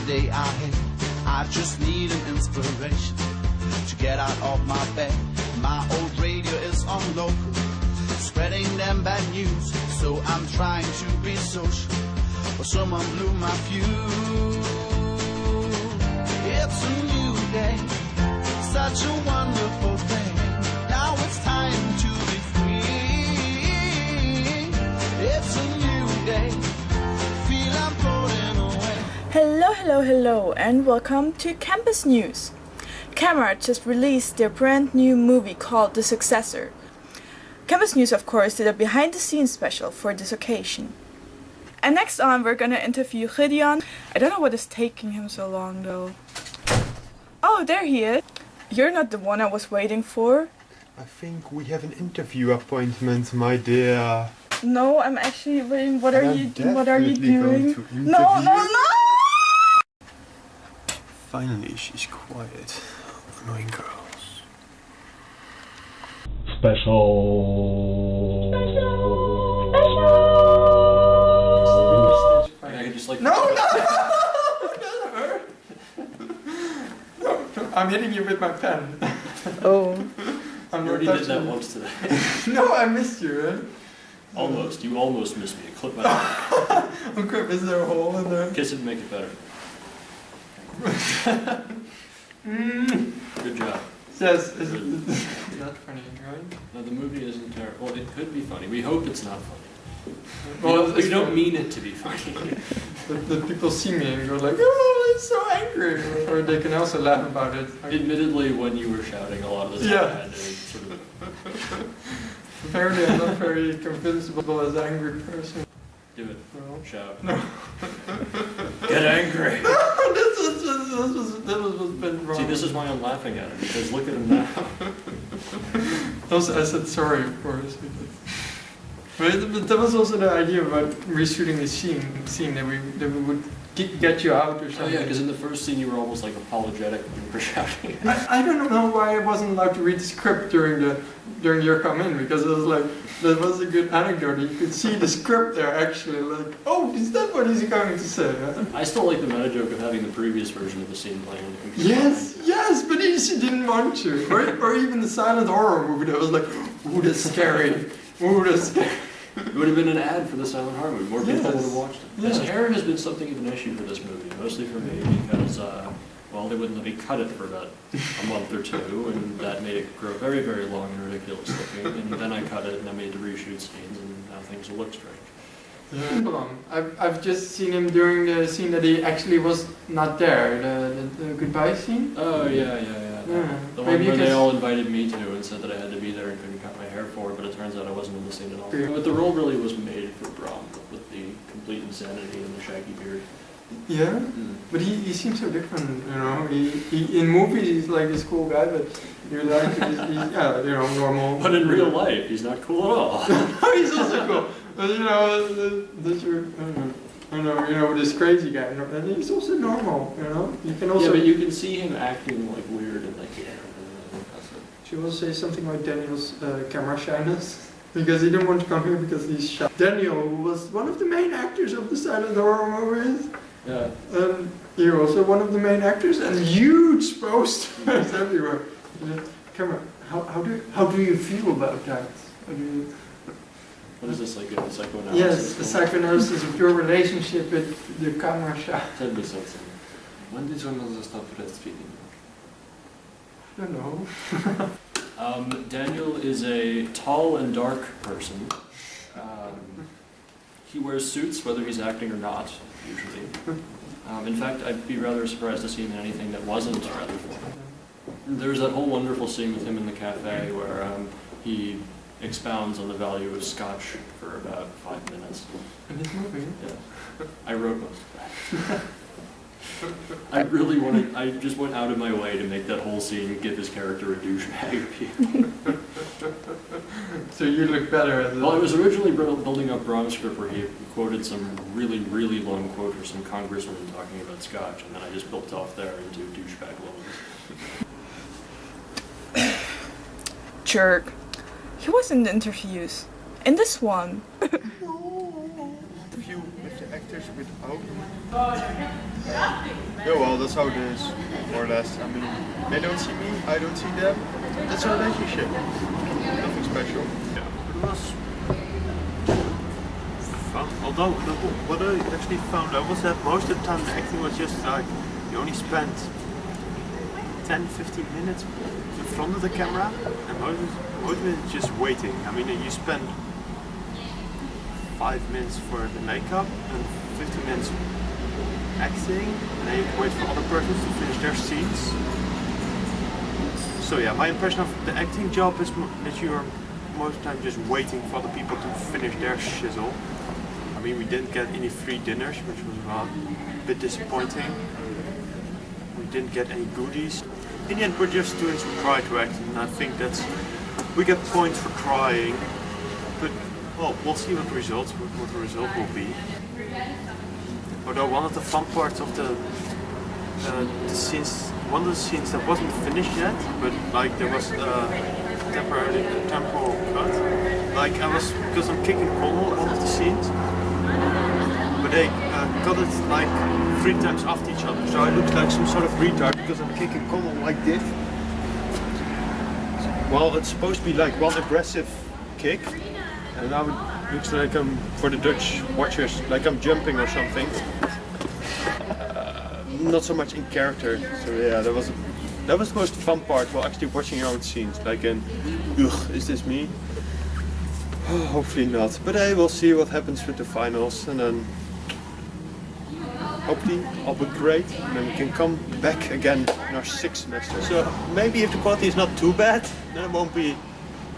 day ahead. I just need an inspiration to get out of my bed. My old radio is on local, spreading them bad news. So I'm trying to be social, but someone blew my fuse. It's a new day, such a wonderful thing. Now it's time to be free. It's a new day, feel I'm floating away. Hello, and welcome to Campus News. Camera just released their brand new movie called The Successor. Campus News, of course, did a behind-the-scenes special for this occasion. And next on, we're gonna interview Gideon. I don't know what is taking him so long, though. Oh, there he is. You're not the one I was waiting for. I think we have an interview appointment, my dear. No, I'm actually waiting. What are you doing? No! No! Finally, she's quiet. Annoying girls. Special. I could just like No! I'm hitting you with my pen. Oh. I'm you not already did touching that you. once today. No, I missed you, right? Almost. You almost missed me. I clipped my eye. Okay, is there a hole in there? Kiss it and make it better. Good job. Yes, it's not funny, right? No, the movie isn't terrible. Well, it could be funny. We hope it's not funny. Well, We don't mean it to be funny. The people see me and go like, oh, it's so angry. Or they can also laugh about it. Admittedly, when you were shouting a lot of the time, Yeah. I had to sort of... Apparently I'm not very convincible as an angry person. Do it. No. Shout. No. Get angry! That was what's been wrong. See, this is why I'm laughing at him, because look at him now. Also, I said sorry, of course. But that was also the idea about reshooting the scene that we would get you out or Oh something. yeah, because in the first scene you were almost like apologetic when you were shouting. I don't know why I wasn't allowed to read the script during your come in, because it was like, that was a good anecdote. You could see the script there actually, like, oh, is that what he's going to say? I still like the meta joke of having the previous version of the scene playing on the computer. Yes, but he didn't want to. Or even the silent horror movie that was like, ooh, that's scary. Ooh, that's scary. It would have been an ad for the silent horror movie. More people would have watched it. Yes. His hair has been something of an issue for this movie, mostly for me, because, well, they wouldn't let me cut it for about a month or two, and that made it grow very, very long and ridiculous looking. And then I cut it, and I made the reshoot scenes, and now things will look strange. I've just seen him during the scene that he actually was not there, the goodbye scene. Oh, yeah. Yeah. The Maybe one where they because- all invited me to and said that I had to be there and couldn't cut my hair for it, but it turns out I wasn't in the scene at all. Yeah. But the role really was made for Brom, with the complete insanity and the shaggy beard. Yeah, but he seems so different, you know. He in movies he's like this cool guy, but you like he's yeah, you know, normal. But in real life, he's not cool at all. He's also cool. But you know, that's your you know, this crazy guy, and he's also normal, you know. You can also. Yeah, but you can see him acting like weird and like yeah. Should we say something about Daniel's camera shyness? Because he didn't want to come here because he's shy. Daniel, who was one of the main actors of the silent horror movies. Yeah. And you're also one of the main actors, and huge posters everywhere. Camera, how do you feel about that? What is this, like a psychoanalysis? Yes, the psychoanalysis of your relationship with the camera shot. Tell me something. When did someone stop breastfeeding? I don't know. Daniel is a tall and dark person. He wears suits whether he's acting or not, usually. In fact, I'd be rather surprised to see him in anything that wasn't rather formal. There's that whole wonderful scene with him in the cafe where he expounds on the value of scotch for about 5 minutes. In this movie? Yeah. I wrote most of that. I just went out of my way to make that whole scene give his character a douchebag appeal. So you look better as Well, I was originally building up Brom's script where he quoted some really, really long quote from some congresswoman talking about scotch, and then I just built off there into douchebag levels. Jerk. He was in the interviews. In this one. Interview with the actor actors a bit out. Yeah, well, that's how it is, more or less. I mean, they don't see me, I don't see them. That's a relationship. Nothing special. Yeah, it was fun. Although, what I actually found out was that most of the time the acting was just like, you only spent 10-15 minutes in front of the camera, and most of it is just waiting. I mean, you spend 5 minutes for the makeup and 15 minutes acting, and then you wait for other persons to finish their scenes. So yeah, my impression of the acting job is that you're most of the time just waiting for other people to finish their shizzle. I mean, we didn't get any free dinners, which was a bit disappointing. We didn't get any goodies. In the end, we're just doing some try to act, and I think we get points for trying. But well, we'll see what the result will be. Although one of the fun parts of the scenes, one of the scenes that wasn't finished yet, but like there was temporal cut. Like because I'm kicking Connell one of the scenes, but they cut it like 3 times after each other. So I look like some sort of retard because I'm kicking Connell like this. Well, it's supposed to be like one aggressive kick, and now it looks like I'm, for the Dutch watchers, like I'm jumping or something. Not so much in character. So yeah, that was the most fun part. Well, actually watching your own scenes, like in, ugh, is this me? Hopefully not. But hey, we'll see what happens with the finals, and then hopefully I'll be great, and then we can come back again in our 6th semester. So maybe if the quality is not too bad, then I won't be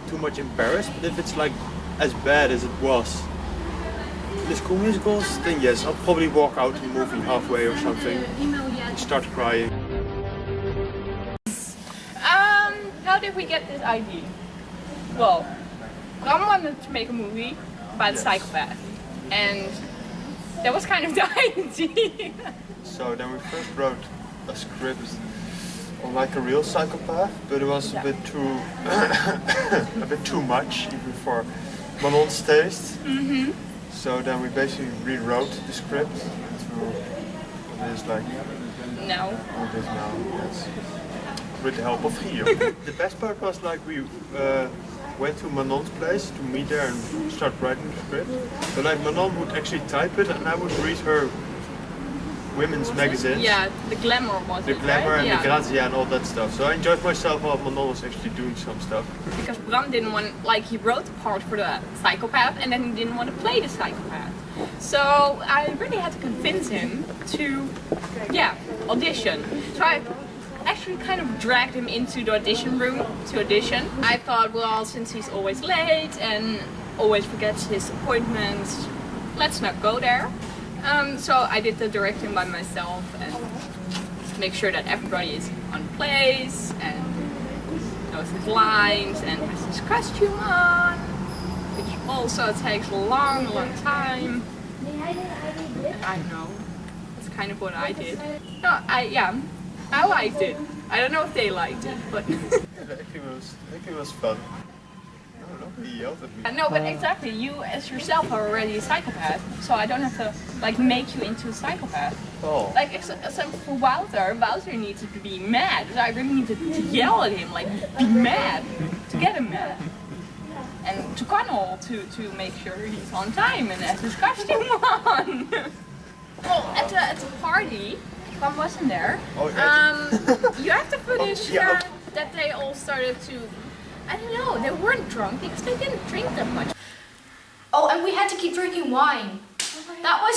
too much embarrassed. But if it's like as bad as it was in the School Musicals, then yes, I'll probably walk out of the movie halfway or something and start crying. How did we get this idea? Well, Bram wanted to make a movie about a psychopath, and that was kind of the idea. So then we first wrote a script on like a real psychopath, but it was a bit too much even for Manon's taste. Mm-hmm. So then we basically rewrote the script to what it is like. No. What it is now, yes. With the help of Gio. The best part was like we went to Manon's place to meet her and start writing the script. So like Manon would actually type it and I would read her women's magazines. Yeah, the Glamour was the it, Glamour right? and Yeah. the Grazia and all that stuff. So I enjoyed myself while Manon was actually doing some stuff. Because Bram didn't want, like, he wrote the part for the psychopath and then he didn't want to play the psychopath. So I really had to convince him to, audition. So I actually kind of dragged him into the audition room to audition. I thought, well, since he's always late and always forgets his appointments, let's not go there. So I did the directing by myself and make sure that everybody is on place and knows his lines and has his costume on, which also takes a long time. I know, that's kind of what I did. No, I liked it. I don't know if they liked it, but The acting was fun. No, nobody yelled at me. no, but exactly, you as yourself are already a psychopath, so I don't have to like make you into a psychopath. Oh. Like except for Wouter needs to be mad. So I really need to yell at him, like be mad, to get him mad. And to Connell to make sure he's on time and has his costume on. Well, at the party, Bram wasn't there. Oh, right. You have the footage yeah. that they all started to, I don't know, they weren't drunk because they didn't drink that much. Oh, and we had to keep drinking wine. That was,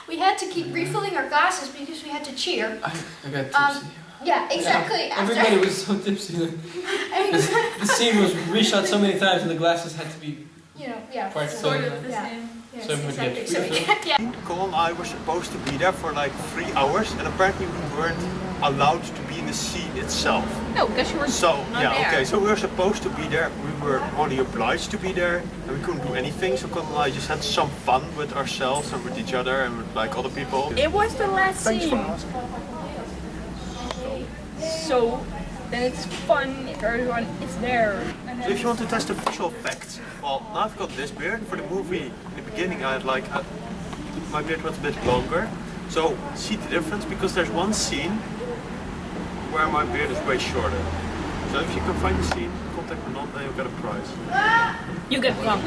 we had to keep refilling our glasses because we had to cheer. I got tipsy. Yeah, exactly. Yeah, everybody was so tipsy. The scene was reshot so many times and the glasses had to be quite Sort of the Yeah. same. Yes, So we exactly. get So we refill. yeah. Cole and I were supposed to be there for like 3 hours, and apparently we weren't allowed to be in the scene itself. No, because you were So not yeah, there. okay. So we were supposed to be there. We were only obliged to be there, and we couldn't do anything. So Cole and I just had some fun with ourselves and with each other and with like other people. It was the last Thanks for scene. asking. So then it's fun if everyone is there. And So if you want to test the visual effects, well, now I've got this beard. For the movie, in the beginning I had like my beard was a bit longer. So see the difference, because there's one scene where my beard is way shorter. So if you can find the scene, contact Manon, then you'll get a prize. You get one.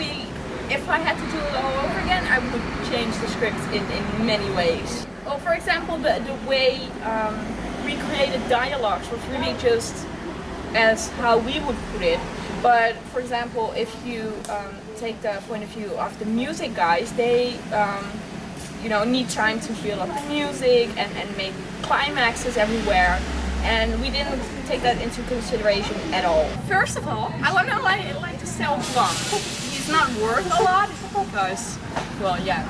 If I had to do it all over again, I would change the script in many ways. Well, for example, the way we created dialogues was really just as how we would put it. But for example, if you take the point of view of the music guys, they need time to build up the music and make climaxes everywhere. And we didn't take that into consideration at all. First of all, I want to like to sell Blanc. He's not worth a lot because, well, yeah,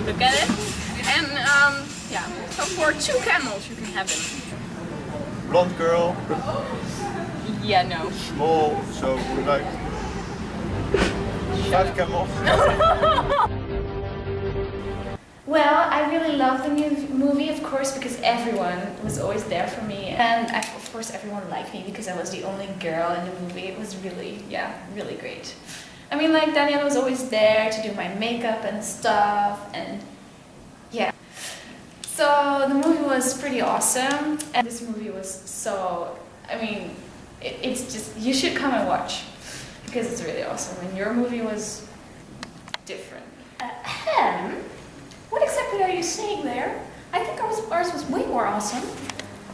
look at it. And yeah, so for 2 camels you can have him. Blonde girl. Yeah, no. Small, so like 5 camels. Well, I really love the movie, of course, because everyone was always there for me. And of course everyone liked me because I was the only girl in the movie. It was really, yeah, really great. I mean, like, Danielle was always there to do my makeup and stuff, and yeah. So the movie was pretty awesome. And this movie was so, I mean, it's just, you should come and watch because it's really awesome. And your movie was different. What exactly are you saying there? I think ours was way more awesome.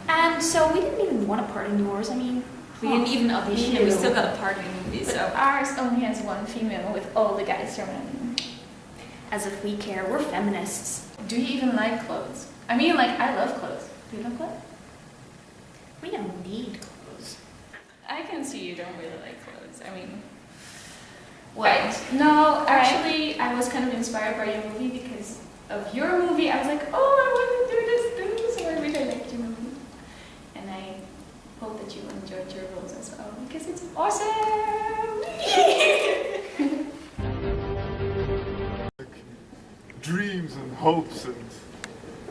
And so we didn't even want a part in yours. I mean, We didn't even audition and we still got a part in the movie, but so. ours only has one female with all the guys surrounding. As if we care, we're feminists. Do you even like clothes? I mean, like, I love clothes. Do you love clothes? We don't need clothes. I can see you don't really like clothes. I mean, wait. No, actually, I was kind of inspired by your movie because of your movie. I was like, oh, I want to do this, so I really liked your movie. And I hope that you enjoyed your roles as well because it's awesome! Dreams and hopes and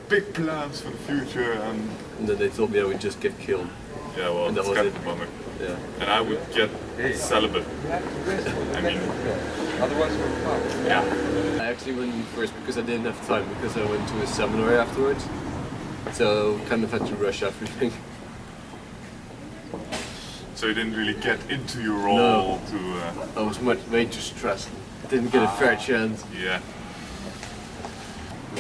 big plans for the future, and then they told me I would just get killed. Yeah, well, and that that's was kind it. of a bummer. Yeah. And I would get celibate. I mean, Otherwise, we're fine. Yeah. I actually went first because I didn't have time because I went to a seminar afterwards. So kind of had to rush everything. So you didn't really get into your role No. to. I was way too stressed. Didn't get a fair chance. Yeah.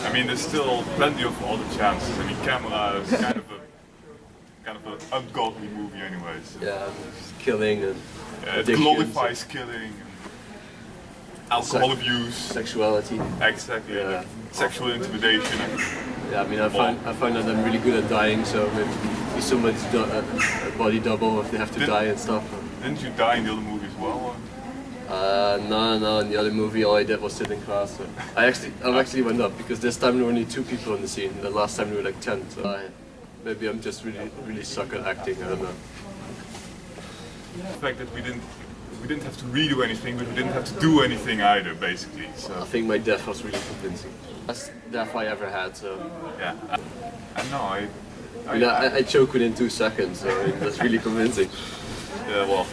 I mean, there's still plenty of other chances. I mean, Camera is kind of an ungodly movie, anyways. Yeah, killing and It addictions, glorifies killing, and alcohol abuse, sexuality. Exactly. Yeah. Sexual intimidation. Yeah, I mean, I find that I'm really good at dying, so maybe be somebody's a body double if they have to die and stuff. Didn't you die in the other movie as well? No, in the other movie all I did was sit in class. So I actually went up because this time there were only 2 people in the scene. The last time there were like 10. So maybe I'm just really suck at acting. I don't know. The fact that we didn't have to redo anything, but we didn't have to do anything either, basically. So I think my death was really convincing. Best death I ever had. So yeah, I know. I choke within 2 seconds. So I mean, that's really convincing. Yeah, well,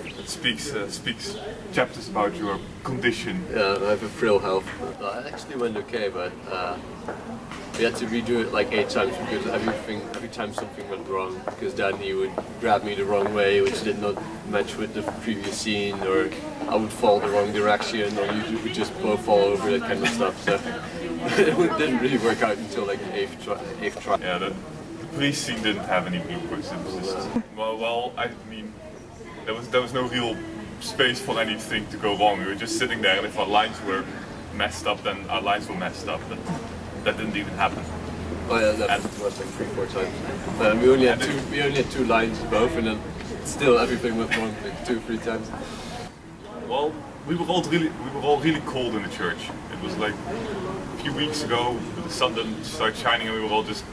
it speaks chapters about your condition. Yeah, I have a frail health. I actually went okay, but we had to redo it like 8 times because every time something went wrong, because Danny would grab me the wrong way, which did not match with the previous scene, or I would fall the wrong direction, or you would just both fall over, that kind of stuff. So it didn't really work out until like the 8th try. Yeah, the police scene didn't have any bloopers. It was just well, I mean, there was no real space for anything to go wrong. We were just sitting there, and if our lines were messed up, then our lines were messed up. But that didn't even happen. Oh yeah, that was like 3-4 times. We only had 2 lines both, and then still everything went wrong like 2-3 times. Well, we were all really cold in the church. It was like a few weeks ago, the sun didn't start shining, and we were all just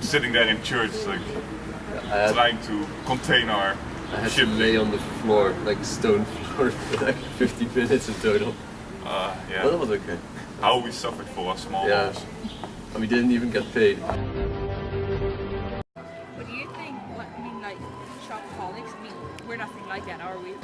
sitting there in church, like trying to contain our. I had to lay on the floor, like stone floor, for like 50 minutes in total. Yeah. But that was okay. How we suffered for our small roles. And we didn't even get paid. What do you think? Like shopaholics? I mean, we're nothing like that, are we?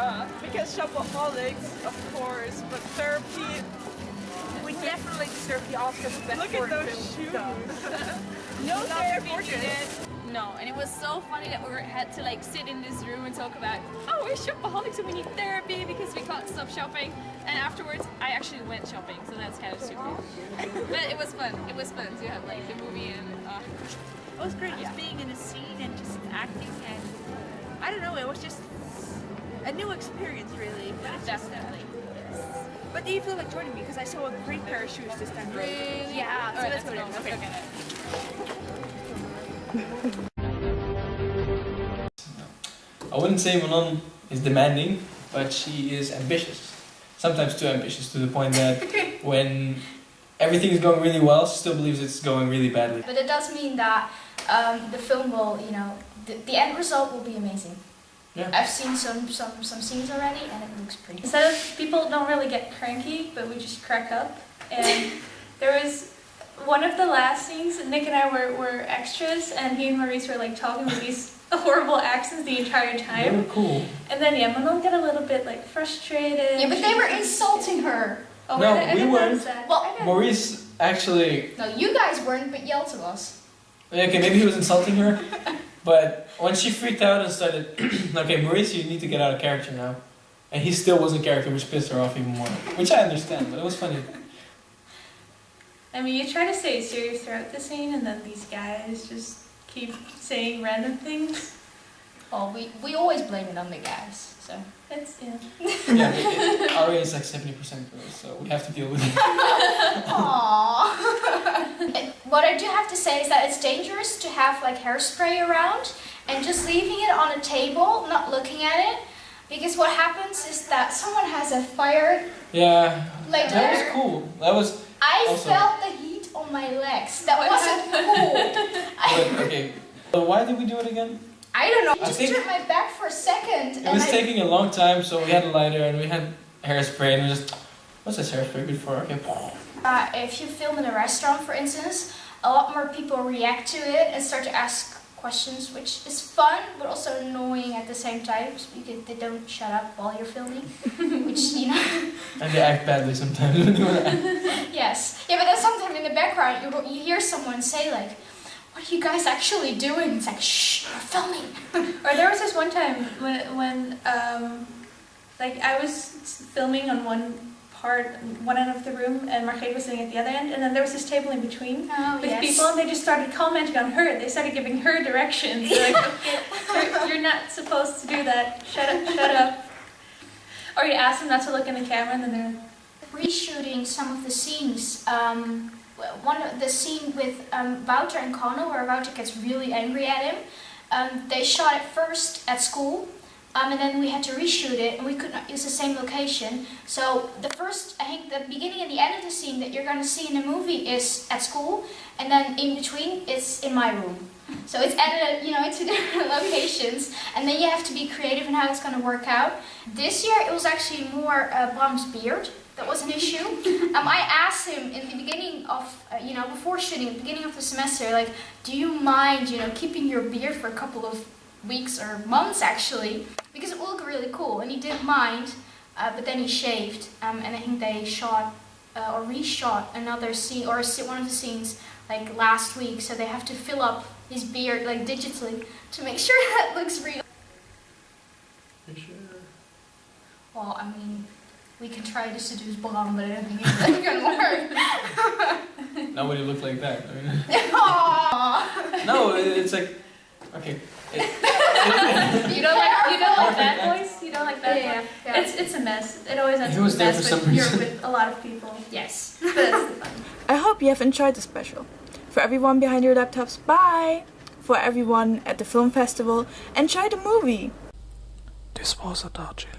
Yeah. Because shopaholics, of course, but therapy. We definitely deserve the Oscar for best Look at foreign those film. shoes. No therapy needed. No, and it was so funny that we had to like sit in this room and talk about, oh, we're shopaholics and we need therapy because we can't stop shopping. And afterwards, I actually went shopping, so that's kind of stupid. But it was fun. It was fun to have like the movie and. It was great just being in a scene and just acting, and I don't know, it was just a new experience really. But it's Definitely. But do you feel like joining me? Because I saw a great pair of shoes this time. Really? Yeah, so Alright, let's go there. Okay. I wouldn't say Manon is demanding, but she is ambitious. Sometimes too ambitious, to the point that when everything is going really well, she still believes it's going really badly. But it does mean that the film will, you know, the end result will be amazing. Yeah. I've seen some scenes already, and it looks pretty. Instead of people don't really get cranky, but we just crack up. And there was one of the last scenes. Nick and I were extras, and he and Maurice were like talking with these horrible accents the entire time. They were cool. And then Manon got a little bit like frustrated. Yeah, but they were insulting her. Oh, No, I we didn't weren't. notice that. Well, Maurice actually... no, you guys weren't, but Jelte was. Okay, maybe he was insulting her, but when she freaked out and started, okay, Maurice, you need to get out of character now. And he still was in character, which pissed her off even more. Which I understand, but it was funny. I mean, you try to stay serious throughout the scene, and then these guys just keep saying random things. Well, we always blame it on the guys, so. It's, yeah. Yeah, but our age is like 70% girls, so we have to deal with it. Aww. What I do have to say is that it's dangerous to have like hairspray around and just leaving it on a table, not looking at it, because what happens is that someone has a fire Yeah, later. that was cool. That was I also... felt the heat on my legs. That wasn't cool. But, okay, so why did we do it again? I don't know. I I just think- turned my back for a second. It was taking a long time, so we had a lighter and we had hairspray and we just... What's this hairspray good for? Okay. If you film in a restaurant, for instance, a lot more people react to it and start to ask questions, which is fun, but also annoying at the same time, because they don't shut up while you're filming, which, you know... And they act badly sometimes when you want to act. Yes. Yeah, but then sometimes in the background, you hear someone say, like, what are you guys actually doing? It's like, shh, we're filming. Or there was this one time when like I was filming on one end of the room, and Margreet was sitting at the other end, and then there was this table in between with people, and they just started commenting on her. They started giving her directions. They're like, okay, you're not supposed to do that. Shut up. Or you ask them not to look in the camera, and then they're Reshooting some of the scenes. The scene with Wouter and Conno, where Wouter gets really angry at him, they shot it first at school, and then we had to reshoot it, and we could not use the same location. So the beginning and the end of the scene that you're going to see in the movie is at school, and then in between it's in my room. So it's edited, into different locations, and then you have to be creative in how it's going to work out. This year it was actually more Bram's beard. That was an issue. I asked him in the beginning of, before shooting, at the beginning of the semester, like, do you mind, keeping your beard for a couple of weeks or months actually, because it will look really cool, and he didn't mind, but then he shaved, and I think they shot or reshot another scene, or one of the scenes, like last week, so they have to fill up his beard, like digitally, to make sure that looks real. Well, I mean, we can try to seduce Bram, but I don't think it's really gonna work. Nobody looked like that. I mean, Aww. no, it's like, okay. You don't like that voice? You don't like that Yeah, voice? yeah. It's a mess. It always ends He up was a there mess for when some you're reason. with a lot of people. Yes. But that's the fun. I hope you have enjoyed the special. For everyone behind your laptops, bye! For everyone at the film festival, enjoy the movie! This was a Darjeeling.